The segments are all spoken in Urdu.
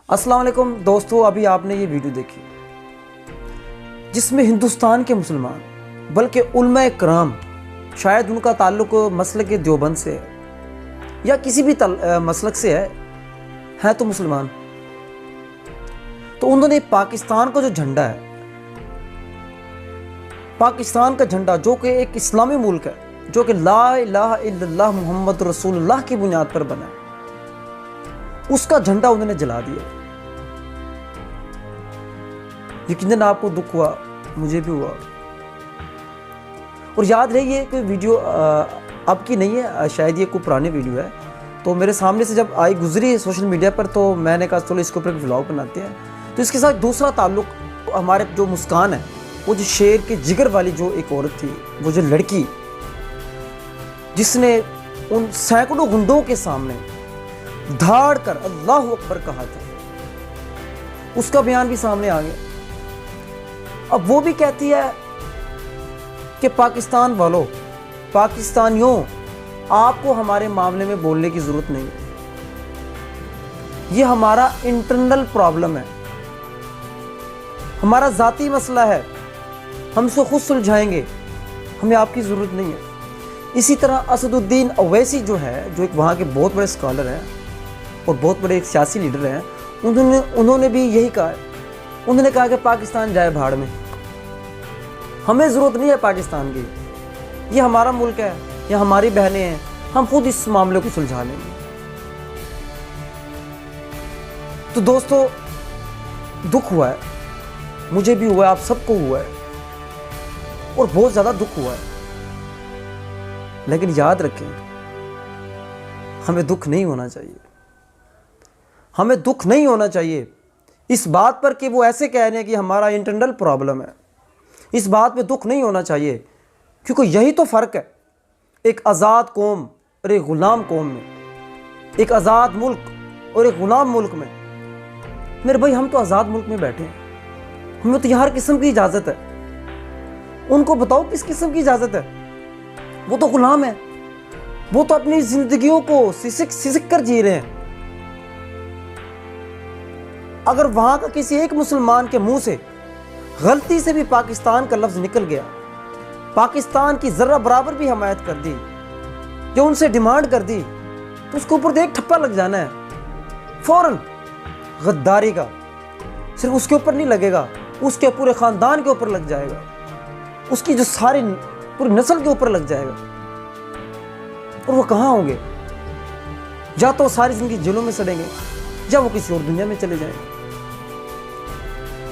السلام علیکم دوستو، ابھی آپ نے یہ ویڈیو دیکھی جس میں ہندوستان کے مسلمان بلکہ علماء کرام، شاید ان کا تعلق مسلک دیوبند سے ہے یا کسی بھی مسلک سے ہے تو مسلمان، تو انہوں نے پاکستان کا جو جھنڈا ہے، پاکستان کا جھنڈا جو کہ ایک اسلامی ملک ہے، جو کہ لا الہ الا اللہ محمد رسول اللہ کی بنیاد پر بنا ہے، اس کا جھنڈا انہوں نے جلا دیا۔ یقیناً آپ کو دکھ ہوا، مجھے بھی ہوا۔ اور یاد رہے یہ کوئی ویڈیو اب کی نہیں ہے، شاید یہ کوئی پرانی ویڈیو ہے، تو میرے سامنے سے جب آئی گزری سوشل میڈیا پر تو میں نے کہا چلو اس کے اوپر ایک ولاگ بناتے ہیں۔ تو اس کے ساتھ دوسرا تعلق ہمارے جو مسکان ہے، وہ جو شیر کے جگر والی جو ایک عورت تھی، وہ جو لڑکی جس نے ان سینکڑوں گنڈوں کے سامنے دھاڑ کر اللہ اکبر کہا تھا، اس کا بیان بھی سامنے آ گیا۔ اب وہ بھی کہتی ہے کہ پاکستان والوں، پاکستانیوں، آپ کو ہمارے معاملے میں بولنے کی ضرورت نہیں ہے، یہ ہمارا انٹرنل پرابلم ہے، ہمارا ذاتی مسئلہ ہے، ہم سے خود سلجھائیں گے، ہمیں آپ کی ضرورت نہیں ہے۔ اسی طرح اسد الدین اویسی جو ہے، جو ایک وہاں کے بہت بڑے اسکالر ہیں اور بہت بڑے ایک سیاسی لیڈر ہیں، انہوں نے بھی یہی کہا ہے۔ انہوں نے کہا کہ پاکستان جائے بھاڑ میں، ہمیں ضرورت نہیں ہے پاکستان کی، یہ ہمارا ملک ہے، یہ ہماری بہنیں ہیں، ہم خود اس معاملے کو سلجھا لیں گے۔ تو دوستو، دکھ ہوا ہے، مجھے بھی ہوا ہے، آپ سب کو ہوا ہے، اور بہت زیادہ دکھ ہوا ہے، لیکن یاد رکھیں ہمیں دکھ نہیں ہونا چاہیے، ہمیں دکھ نہیں ہونا چاہیے اس بات پر کہ وہ ایسے کہہ رہے ہیں کہ ہمارا انٹرنل پرابلم ہے، اس بات پہ دکھ نہیں ہونا چاہیے، کیونکہ یہی تو فرق ہے ایک آزاد قوم اور ایک غلام قوم میں، ایک آزاد ملک اور ایک غلام ملک میں۔ میرے بھائی، ہم تو آزاد ملک میں بیٹھے ہیں، ہمیں تو ہر قسم کی اجازت ہے، ان کو بتاؤ کس قسم کی اجازت ہے؟ وہ تو غلام ہے، وہ تو اپنی زندگیوں کو سسک کر جی رہے ہیں۔ اگر وہاں کا کسی ایک مسلمان کے منہ سے غلطی سے بھی پاکستان کا لفظ نکل گیا، پاکستان کی ذرہ برابر بھی حمایت کر دی، جو ان سے ڈیمانڈ کر دی، تو اس کے اوپر ایک ٹھپا لگ جانا ہے فوراً، غداری کا۔ صرف اس کے اوپر نہیں لگے گا، اس کے پورے خاندان کے اوپر لگ جائے گا، اس کی جو ساری پوری نسل کے اوپر لگ جائے گا۔ اور وہ کہاں ہوں گے؟ یا تو ساری زندگی جیلوں میں سڑیں گے، یا وہ کسی اور دنیا میں چلے جائیں گے۔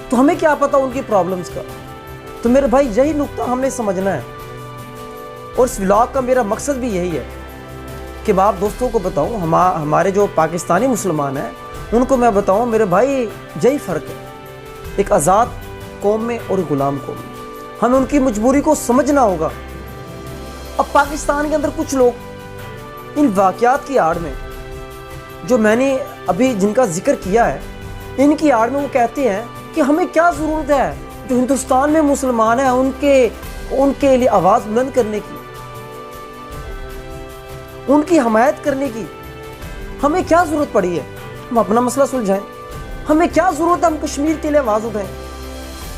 تو ہمیں کیا پتا ان کی پرابلمز کا؟ تو میرے بھائی، یہی نقطہ ہم نے سمجھنا ہے، اور اس ولاگ کا میرا مقصد بھی یہی ہے کہ میں آپ دوستوں کو بتاؤں، ہمارے جو پاکستانی مسلمان ہیں ان کو میں بتاؤں، میرے بھائی یہی فرق ہے ایک آزاد قوم میں اور ایک غلام قوم میں۔ ہمیں ان کی مجبوری کو سمجھنا ہوگا۔ اب پاکستان کے اندر کچھ لوگ ان واقعات کی آڑ میں، جو میں نے ابھی جن کا ذکر کیا ہے، ان کی آڑ میں وہ کہتے ہیں کہ ہمیں کیا ضرورت ہے جو ہندوستان میں مسلمان ہیں ان کے لیے آواز بلند کرنے کی، ان کی حمایت کرنے کی، ہمیں کیا ضرورت پڑی ہے؟ ہم اپنا مسئلہ سلجھائیں۔ ہمیں کیا ضرورت ہے ہم کشمیر کے لیے آواز اٹھائیں،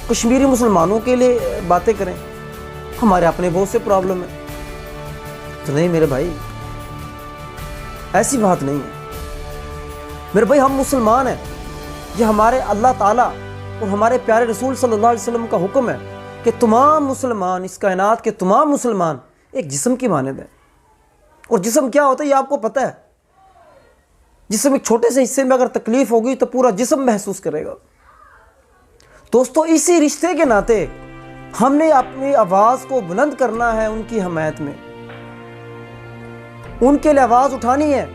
کشمیری مسلمانوں کے لیے باتیں کریں؟ ہمارے اپنے بہت سے پرابلم ہیں۔ تو نہیں میرے بھائی، ایسی بات نہیں ہے۔ میرے بھائی، ہم مسلمان ہیں، یہ ہمارے اللہ تعالیٰ اور ہمارے پیارے رسول صلی اللہ علیہ وسلم کا حکم ہے کہ تمام مسلمان، اس کائنات کے تمام مسلمان ایک جسم کی مانند ہیں۔ اور جسم کیا ہوتا ہے یہ آپ کو پتہ ہے، جسم ایک چھوٹے سے حصے میں اگر تکلیف ہوگی تو پورا جسم محسوس کرے گا۔ دوستو، اسی رشتے کے ناطے ہم نے اپنی آواز کو بلند کرنا ہے، ان کی حمایت میں ان کے لیے آواز اٹھانی ہے،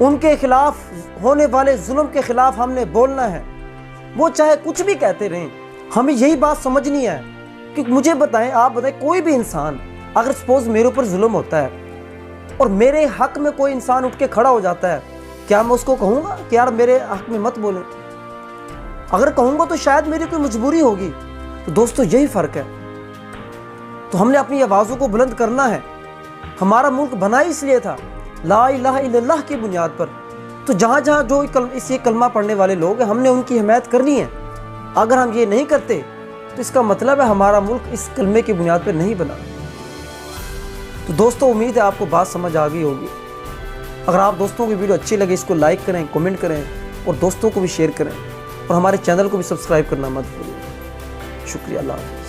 ان کے خلاف ہونے والے ظلم کے خلاف ہم نے بولنا ہے، وہ چاہے کچھ بھی کہتے رہیں۔ ہمیں یہی بات سمجھنی ہے کہ مجھے بتائیں، آپ بتائیں، کوئی بھی انسان اگر سپوز میرے اوپر ظلم ہوتا ہے اور میرے حق میں کوئی انسان اٹھ کے کھڑا ہو جاتا ہے، کیا میں اس کو کہوں گا کہ یار میرے حق میں مت بولیں؟ اگر کہوں گا تو شاید میری کوئی مجبوری ہوگی۔ تو دوستو، یہی فرق ہے۔ تو ہم نے اپنی آوازوں کو بلند کرنا ہے۔ ہمارا ملک بنا اس لیے تھا لا الہ الا اللہ کی بنیاد پر تو جہاں جہاں جو اس یہ کلمہ پڑھنے والے لوگ ہیں ہم نے ان کی حمایت کرنی ہے. اگر ہم یہ نہیں کرتے تو اس کا مطلب ہے ہمارا ملک اس کلمے کی بنیاد پہ نہیں بنا. تو دوستو امید ہے آپ کو بات سمجھ آ گئی ہوگی. اگر آپ دوستوں کی ویڈیو اچھی لگے اس کو لائک کریں, کمنٹ کریں اور دوستوں کو بھی شیئر کریں اور ہمارے چینل کو بھی سبسکرائب کرنا مت بھولیں. شکریہ. اللہ حافظ.